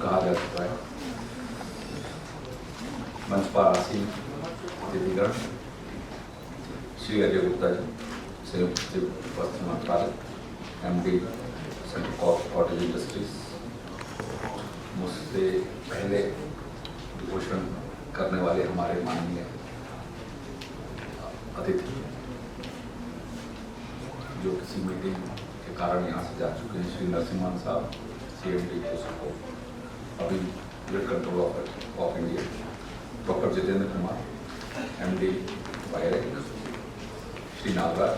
कहा जा चुका है। मंच पर आसीन अतिथिगण, श्री अजय गुप्ता जी, संयुक्त सचिव वस्त्र मंत्रालय, MD सेंट्रल कॉटेज इंडस्ट्रीज, मुझसे पहले घोषण करने वाले हमारे माननीय अतिथि जो किसी मीटिंग के कारण यहाँ से जा चुके हैं, श्री नरसिम्हन साहब, CMD को अभी blood control of India, doctor Jitendra Kumar, MD वायरक, श्री नागराज,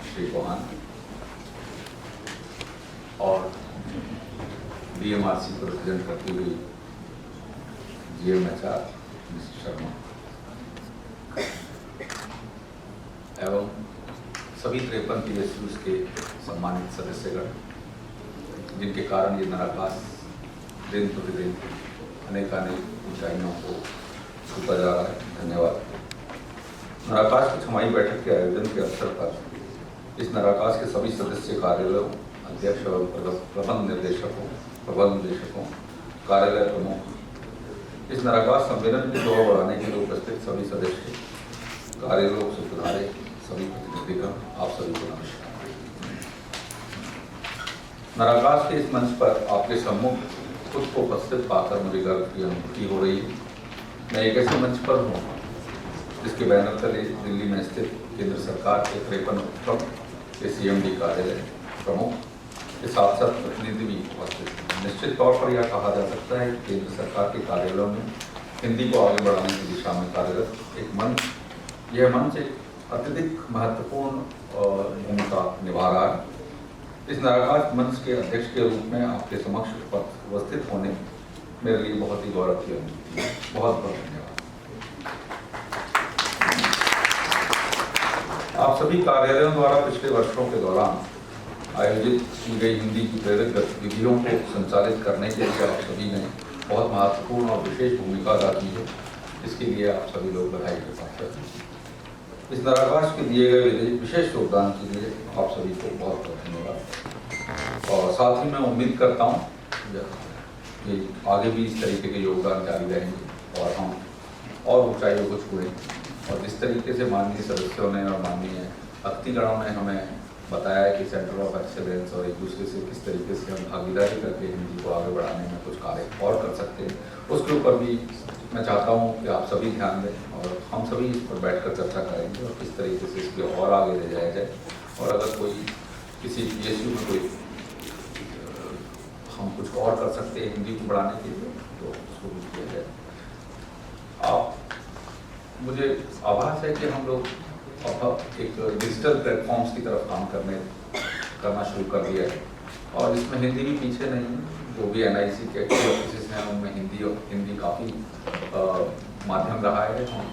श्री चौहान और DMRC को रिप्रेजेंट करती हुई GMHR मिस्टर शर्मा एवं सभी 53 PSUs के सम्मानित सदस्यगण, जिनके कारण ये नराकाश दिन प्रतिदिन अनेकानेक ऊंचाइयों को छूता जा रहा है। धन्यवाद। नराकाश की छमाही बैठक के आयोजन के अवसर पर इस नराकाश के सभी सदस्य कार्यालयों, अध्यक्ष और प्रबंध निदेशकों, कार्यालय प्रमुख, इस नराकाश सम्मेलन की शोभा बढ़ाने के लिए उपस्थित सभी सदस्य, कार्यालयों से पधारे सभी प्रतिनिधिगण, आप सभी को नमस्कार। नराकाश के इस मंच पर आपके सम्मुख खुद को उपस्थित पाकर मुझे गर्व की अनुभूति हो रही है। मैं एक ऐसे मंच पर हूँ जिसके बैनर तले दिल्ली में स्थित केंद्र सरकार के 53 उपक्रम के CMD कार्यालय प्रमुख के साथ साथ प्रतिनिधि भी उपस्थित हैं। निश्चित तौर पर यह कहा जा सकता है कि केंद्र सरकार के कार्यालयों में हिंदी को आगे बढ़ाने की दिशा में कार्यरत एक मंच, यह मंच एक अत्यधिक महत्वपूर्ण भूमिका निभा रहा है। इस नराकाश मंच के अध्यक्ष के रूप में आपके समक्ष उपस्थित होने मेरे लिए बहुत ही गौरव की अनुभूति है। बहुत बहुत धन्यवाद। आप सभी कार्यालयों द्वारा पिछले वर्षों के दौरान आयोजित की गई हिंदी की प्रेरक गतिविधियों को संचालित करने के लिए आप सभी ने बहुत महत्वपूर्ण और विशेष भूमिका अदा की है। इसके लिए आप सभी लोग बधाई के पात्र हैं। इस नराकाश के दिए गए विशेष योगदान के लिए आप सभी को बहुत बहुत धन्यवाद। और साथ ही मैं उम्मीद करता हूँ कि आगे भी इस तरीके के योगदान जारी रहेंगे और हम और ऊंचाइयों को छुएं। और जिस तरीके से माननीय सदस्यों ने और माननीय अतिथिगणों ने हमें बताया कि सेंटर ऑफ एक्सेलेंस और एक दूसरे से किस तरीके से हम भागीदारी करके हिंदी को आगे बढ़ाने में कुछ कार्य और कर सकते हैं, उसके ऊपर भी मैं चाहता हूं कि आप सभी ध्यान दें और हम सभी इस पर बैठकर चर्चा करेंगे और किस तरीके से इसके और आगे ले जाया जाए। और अगर कोई किसी PSU में कोई हम कुछ और कर सकते हैं हिंदी को बढ़ाने के लिए तो उसको भी किया जाए। आप मुझे आभास है कि हम लोग अब एक डिजिटल प्लेटफॉर्म्स की तरफ काम करना शुरू कर दिया है और इसमें हिंदी भी पीछे नहीं है। जो भी NIC के ऑफिस हैं उनमें हिंदी काफ़ी माध्यम रहा है। हम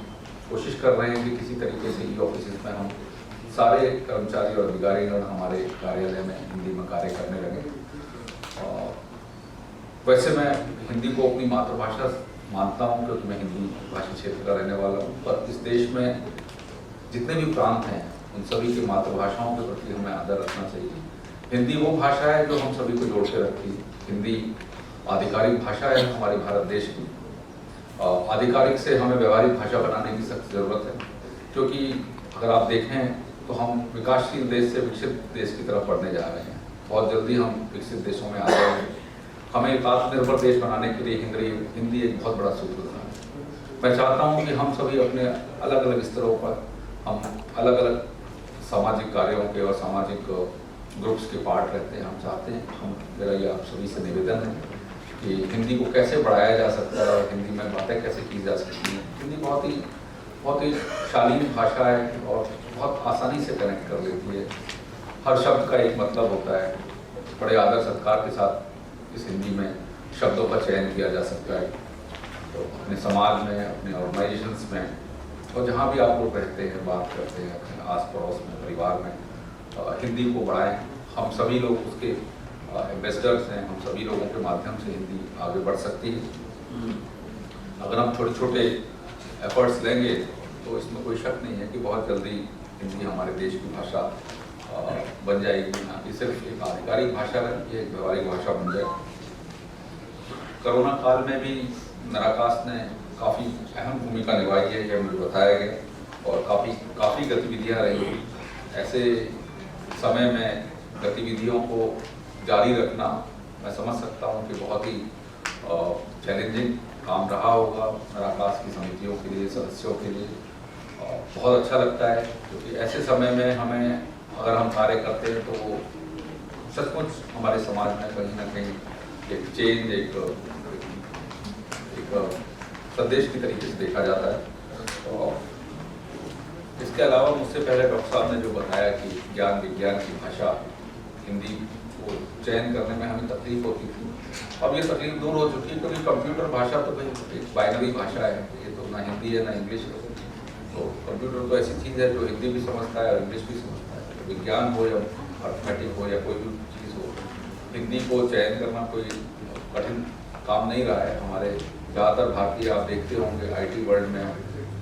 कोशिश कर रहे हैं कि किसी तरीके से ऑफिस में हम सारे कर्मचारी और अधिकारीगण हमारे कार्यालय में हिंदी में कार्य करने लगे। वैसे मैं हिंदी को अपनी मातृभाषा मानता हूँ क्योंकि मैं हिंदी भाषी क्षेत्र का रहने वाला हूँ, पर इस देश में जितने भी प्रांत हैं उन सभी की मातृभाषाओं के प्रति हमें आदर रखना चाहिए। हिंदी वो भाषा है जो हम सभी को जोड़ के रखती है। हिंदी आधिकारिक भाषा है हमारे भारत देश की। आधिकारिक से हमें व्यवहारिक भाषा बनाने की सख्त ज़रूरत है, क्योंकि अगर आप देखें तो हम विकासशील देश से विकसित देश की तरफ बढ़ने जा रहे हैं। बहुत जल्दी हम विकसित देशों में आ रहे हैं। हमें एक आत्मनिर्भर देश बनाने के लिए हिंदी एक बहुत बड़ा सूत्र है। मैं चाहता हूँ कि हम सभी अपने अलग अलग स्तरों पर हम अलग अलग सामाजिक कार्यों के और सामाजिक ग्रुप्स के पार्ट रहते हैं। हम चाहते हैं, मेरा ये आप सभी से निवेदन है कि हिंदी को कैसे बढ़ाया जा सकता है और हिंदी में बातें कैसे की जा सकती हैं। हिंदी बहुत ही शालीन भाषा है और बहुत आसानी से कनेक्ट कर लेती है। हर शब्द का एक मतलब होता है। बड़े आदर सत्कार के साथ इस हिंदी में शब्दों का चयन किया जा सकता है। तो अपने समाज में, अपने ऑर्गेनाइजेशंस में और जहाँ भी आप लोग रहते हैं, बात करते हैं, अपने आस पड़ोस में, परिवार में, हिंदी को बढ़ाएं। हम सभी लोग उसके एम्बेसडर्स हैं। हम सभी लोगों के माध्यम से हिंदी आगे बढ़ सकती है। अगर हम छोटे छोटे एफर्ट्स लेंगे तो इसमें कोई शक नहीं है कि बहुत जल्दी हिंदी हमारे देश की भाषा बन जाएगी। ना कि सिर्फ एक आधिकारिक भाषा है, ये एक व्यवहारिक भाषा बन जाएगी। कोरोना काल में भी नाराकास ने काफ़ी अहम भूमिका निभाई है, यह मुझे बताया गया, और काफ़ी गतिविधियाँ रही। ऐसे समय में गतिविधियों को जारी रखना मैं समझ सकता हूँ कि बहुत ही चैलेंजिंग काम रहा होगा नाराकास की समितियों के लिए, सदस्यों के लिए। बहुत अच्छा लगता है क्योंकि ऐसे समय में हमें, अगर हम कार्य करते हैं तो वो सचमुच हमारे समाज में कहीं ना कहीं एक चेंज, एक संदेश की तरीके से देखा जाता है। और इसके अलावा मुझसे पहले डॉक्टर साहब ने जो बताया कि ज्ञान विज्ञान की भाषा हिंदी को चयन करने में हमें तकलीफ होती थी, अब ये तकलीफ दूर हो चुकी है क्योंकि कंप्यूटर भाषा तो भाई एक बाइनरी भाषा है, ये तो ना हिंदी है ना इंग्लिश है। तो कंप्यूटर तो ऐसी चीज़ है जो हिंदी भी समझता है और इंग्लिश भी समझता है। तो विज्ञान हो या अर्थमेटिक हो या कोई भी चीज़ हो, हिंदी को चयन करना कोई कठिन काम नहीं रहा है। हमारे ज़्यादातर भारतीय, आप देखते होंगे IT वर्ल्ड में,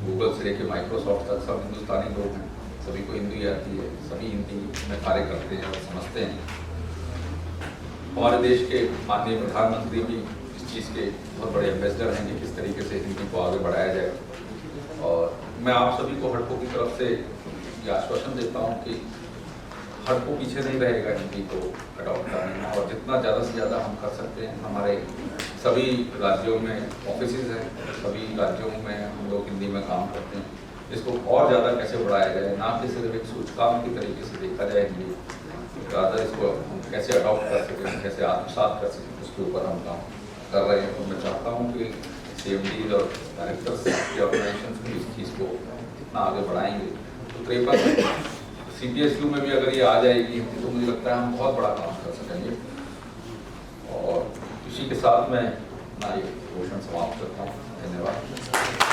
गूगल से लेके माइक्रोसॉफ्ट तक सब हिंदुस्तानी लोग हैं, सभी को हिंदी आती है, सभी हिंदी में कार्य करते हैं और समझते हैं। हमारे देश के माननीय प्रधानमंत्री भी इस चीज़ के बहुत बड़े एम्बेसडर हैं कि किस तरीके से हिंदी को आगे बढ़ाया जाए। और मैं आप सभी को हडको की तरफ से ये आश्वासन देता हूँ कि हडको पीछे नहीं रहेगा हिंदी को अडॉप्ट करने में, और जितना ज़्यादा से ज़्यादा हम कर सकते हैं। हमारे सभी राज्यों में ऑफिसेज हैं, सभी राज्यों में हम लोग हिंदी में काम करते हैं। इसको और ज़्यादा कैसे बढ़ाया जाए, ना कि सिर्फ एक सूचकांक की तरीके से देखा जाए हिंदी, ज़्यादा इसको हम कैसे अडॉप्ट कर सकें, कैसे आत्मसात कर सकें, उसके ऊपर हम काम कर रहे हैं। तो मैं चाहता हूँ कि CMD और डायरेक्टर्स के ऑर्गेनाइजेशन भी इस चीज़ को इतना आगे बढ़ाएंगे तो करीबन CPSU में भी अगर ये आ जाएगी तो मुझे लगता है हम बहुत बड़ा काम कर सकेंगे। और इसी के साथ मैं अपना ये घोषणा समाप्त करता हूँ। धन्यवाद।